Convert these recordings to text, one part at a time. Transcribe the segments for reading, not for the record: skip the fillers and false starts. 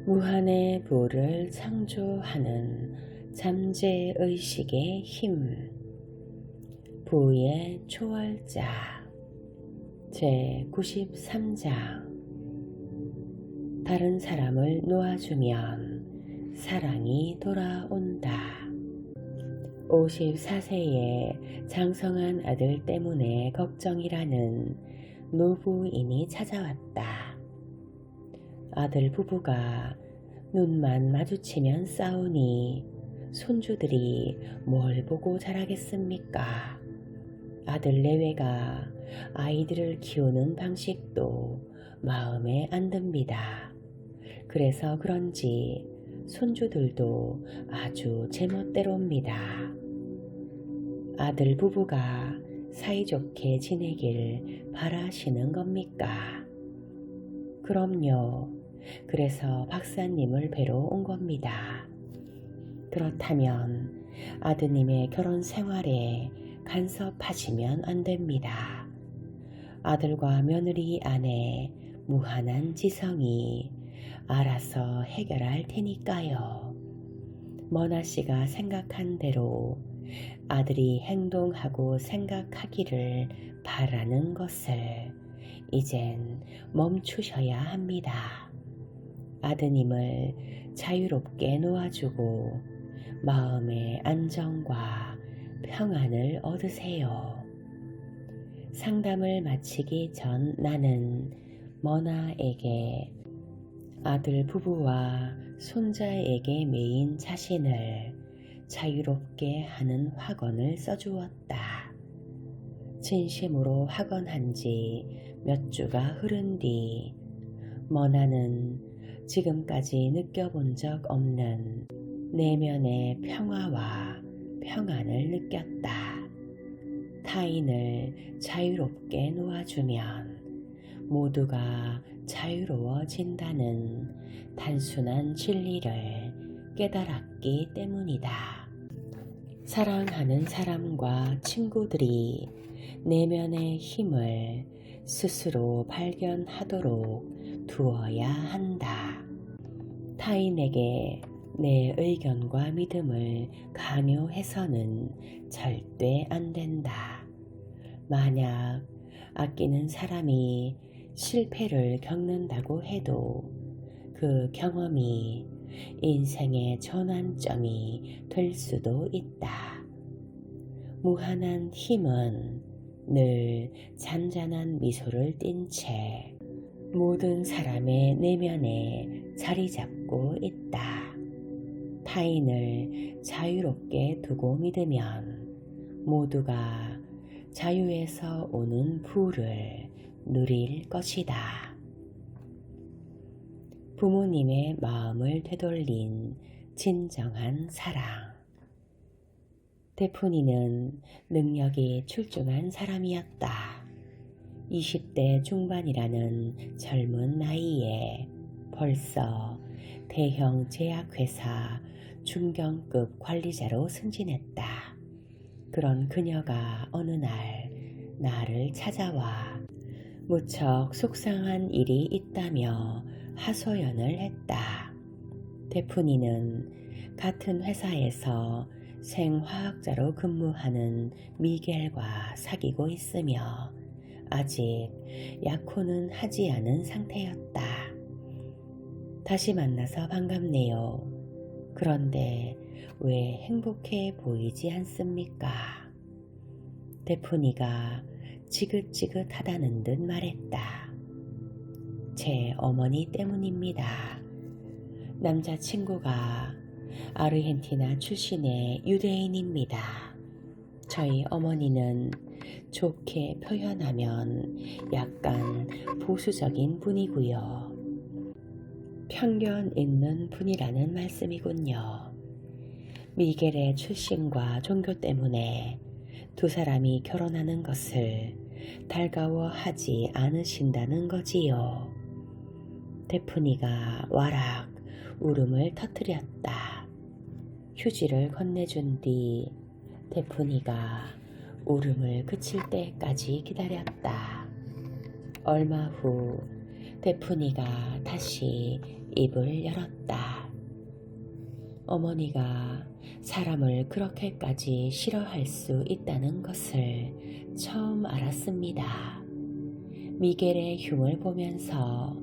무한의 부를 창조하는 잠재의식의 힘. 부의 초월자. 제93장. 다른 사람을 놓아주면 사랑이 돌아온다. 54세의 장성한 아들 때문에 걱정이라는 노부인이 찾아왔다. 아들 부부가 눈만 마주치면 싸우니 손주들이 뭘 보고 자라겠습니까? 아들 내외가 아이들을 키우는 방식도 마음에 안 듭니다. 그래서 그런지 손주들도 아주 제멋대로입니다. 아들 부부가 사이좋게 지내길 바라시는 겁니까? 그럼요. 그래서 박사님을 뵈러 온 겁니다. 그렇다면 아드님의 결혼 생활에 간섭하시면 안 됩니다. 아들과 며느리 안에 무한한 지성이 알아서 해결할 테니까요. 머나 씨가 생각한 대로 아들이 행동하고 생각하기를 바라는 것을 이젠 멈추셔야 합니다. 아드님을 자유롭게 놓아주고 마음의 안정과 평안을 얻으세요. 상담을 마치기 전 나는 머나에게 아들 부부와 손자에게 매인 자신을 자유롭게 하는 확언을 써주었다. 진심으로 확언한 지 몇 주가 흐른 뒤 머나는 지금까지 느껴본 적 없는 내면의 평화와 평안을 느꼈다. 타인을 자유롭게 놓아주면 모두가 자유로워진다는 단순한 진리를 깨달았기 때문이다. 사랑하는 사람과 친구들이 내면의 힘을 스스로 발견하도록 두어야 한다. 타인에게 내 의견과 믿음을 강요해서는 절대 안 된다. 만약 아끼는 사람이 실패를 겪는다고 해도 그 경험이 인생의 전환점이 될 수도 있다. 무한한 힘은 늘 잔잔한 미소를 띤 채 모든 사람의 내면에 자리 잡고 있다. 타인을 자유롭게 두고 믿으면 모두가 자유에서 오는 부를 누릴 것이다. 부모님의 마음을 되돌린 진정한 사랑. 데프니는 능력이 출중한 사람이었다. 20대 중반이라는 젊은 나이에 벌써 대형 제약회사 중견급 관리자로 승진했다. 그런 그녀가 어느 날 나를 찾아와 무척 속상한 일이 있다며 하소연을 했다. 데프니는 같은 회사에서 생화학자로 근무하는 미겔과 사귀고 있으며 아직 약혼은 하지 않은 상태였다. 다시 만나서 반갑네요. 그런데 왜 행복해 보이지 않습니까? 데프니가 지긋지긋하다는 듯 말했다. 제 어머니 때문입니다. 남자친구가 아르헨티나 출신의 유대인입니다. 저희 어머니는 좋게 표현하면 약간 보수적인 분이고요. 편견 있는 분이라는 말씀이군요. 미겔의 출신과 종교 때문에 두 사람이 결혼하는 것을 달가워하지 않으신다는 거지요. 데프니가 와락 울음을 터뜨렸다. 휴지를 건네준 뒤 데프니가 울음을 그칠 때까지 기다렸다. 얼마 후 데프니가 다시 입을 열었다. 어머니가 사람을 그렇게까지 싫어할 수 있다는 것을 처음 알았습니다. 미겔의 흉을 보면서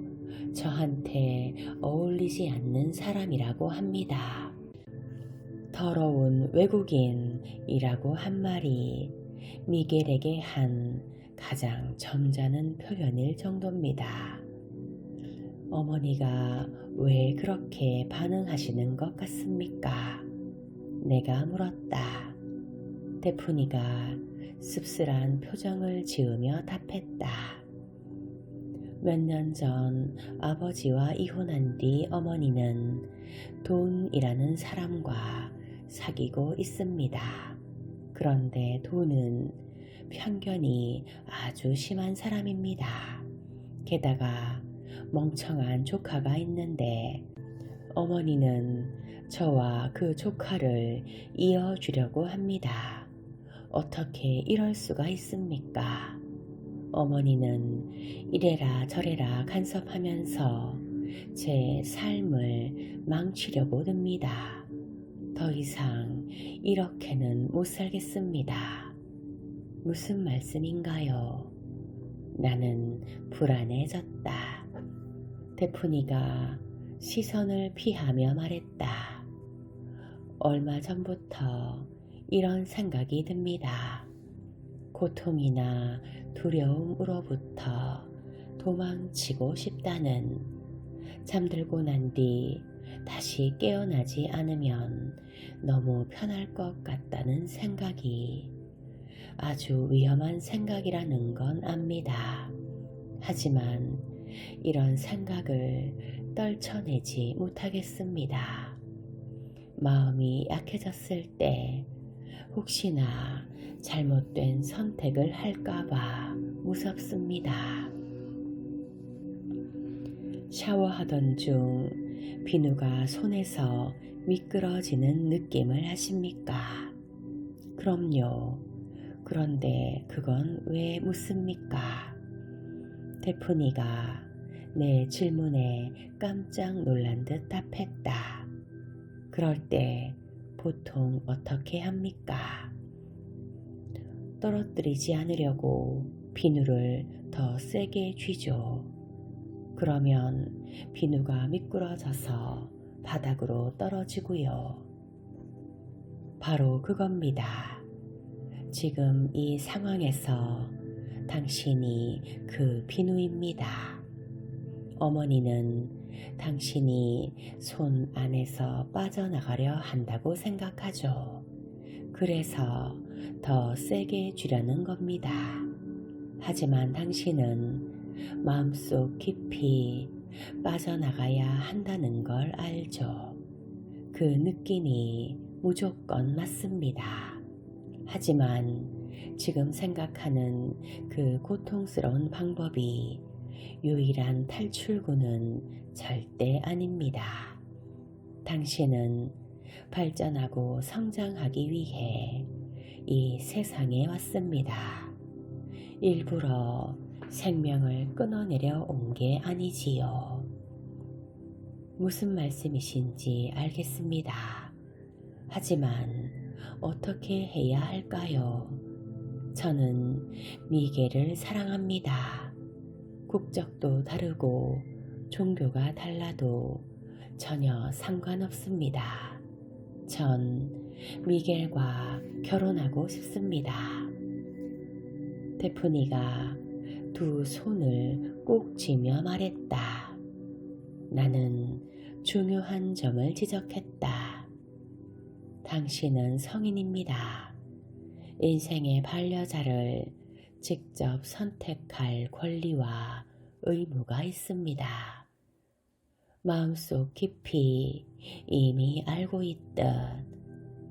저한테 어울리지 않는 사람이라고 합니다. 더러운 외국인이라고 한 말이 미겔에게 한 가장 점잖은 표현일 정도입니다. 어머니가 왜 그렇게 반응하시는 것 같습니까? 내가 물었다. 데프니가 씁쓸한 표정을 지으며 답했다. 몇 년 전 아버지와 이혼한 뒤 어머니는 돈이라는 사람과 사귀고 있습니다. 그런데 돈은 편견이 아주 심한 사람입니다. 게다가 멍청한 조카가 있는데 어머니는 저와 그 조카를 이어주려고 합니다. 어떻게 이럴 수가 있습니까? 어머니는 이래라 저래라 간섭하면서 제 삶을 망치려고 듭니다. 더 이상 이렇게는 못 살겠습니다. 무슨 말씀인가요? 나는 불안해졌다. 데프니가 시선을 피하며 말했다. 얼마 전부터 이런 생각이 듭니다. 고통이나 두려움으로부터 도망치고 싶다는, 잠들고 난 뒤 다시 깨어나지 않으면 너무 편할 것 같다는 생각이 아주 위험한 생각이라는 건 압니다. 하지만 이런 생각을 떨쳐내지 못하겠습니다. 마음이 약해졌을 때 혹시나 잘못된 선택을 할까봐 무섭습니다. 샤워하던 중 비누가 손에서 미끄러지는 느낌을 하십니까? 그럼요. 그런데 그건 왜 묻습니까? 데프니가 내 질문에 깜짝 놀란 듯 답했다. 그럴 때 보통 어떻게 합니까? 떨어뜨리지 않으려고 비누를 더 세게 쥐죠. 그러면 비누가 미끄러져서 바닥으로 떨어지고요. 바로 그겁니다. 지금 이 상황에서 당신이 그 비누입니다. 어머니는 당신이 손 안에서 빠져나가려 한다고 생각하죠. 그래서 더 세게 쥐려는 겁니다. 하지만 당신은 마음속 깊이 빠져나가야 한다는 걸 알죠. 그 느낌이 무조건 맞습니다. 하지만 지금 생각하는 그 고통스러운 방법이 유일한 탈출구는 절대 아닙니다. 당신은 발전하고 성장하기 위해 이 세상에 왔습니다. 일부러 생명을 끊어내려 온 게 아니지요. 무슨 말씀이신지 알겠습니다. 하지만 어떻게 해야 할까요? 저는 미겔을 사랑합니다. 국적도 다르고 종교가 달라도 전혀 상관없습니다. 전 미겔과 결혼하고 싶습니다. 데프니가 두 손을 꼭 쥐며 말했다. 나는 중요한 점을 지적했다. 당신은 성인입니다. 인생의 반려자를 직접 선택할 권리와 의무가 있습니다. 마음속 깊이 이미 알고 있듯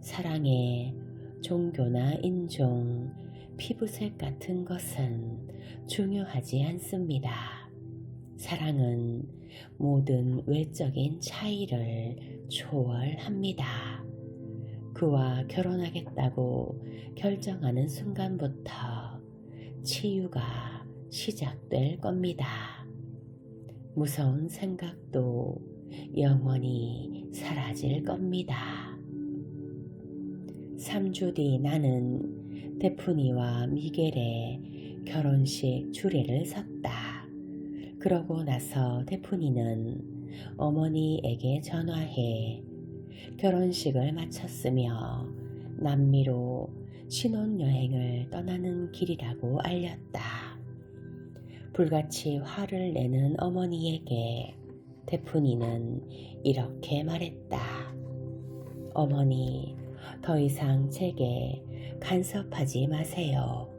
사랑에 종교나 인종, 피부색 같은 것은 중요하지 않습니다. 사랑은 모든 외적인 차이를 초월합니다. 그와 결혼하겠다고 결정하는 순간부터 치유가 시작될 겁니다. 무서운 생각도 영원히 사라질 겁니다. 3주 뒤 나는 데프니와 미겔의 결혼식 주례를 섰다. 그러고 나서 데프니는 어머니에게 전화해 결혼식을 마쳤으며 남미로 신혼여행을 떠나는 길이라고 알렸다. 불같이 화를 내는 어머니에게 데프니는 이렇게 말했다. 어머니, 더 이상 제게 간섭하지 마세요.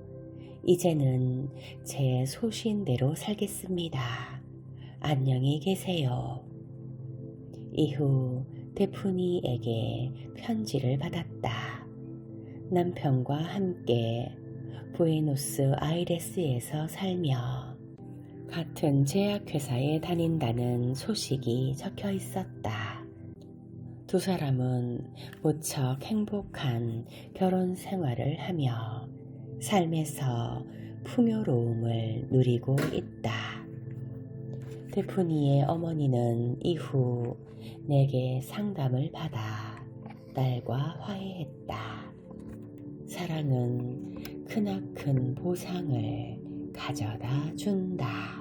이제는 제 소신대로 살겠습니다. 안녕히 계세요. 이후 데프니에게 편지를 받았다. 남편과 함께 부에노스 아이레스에서 살며 같은 제약회사에 다닌다는 소식이 적혀 있었다. 두 사람은 무척 행복한 결혼 생활을 하며 삶에서 풍요로움을 누리고 있다. 데프니의 어머니는 이후 내게 상담을 받아 딸과 화해했다. 사랑은 크나큰 보상을 가져다 준다.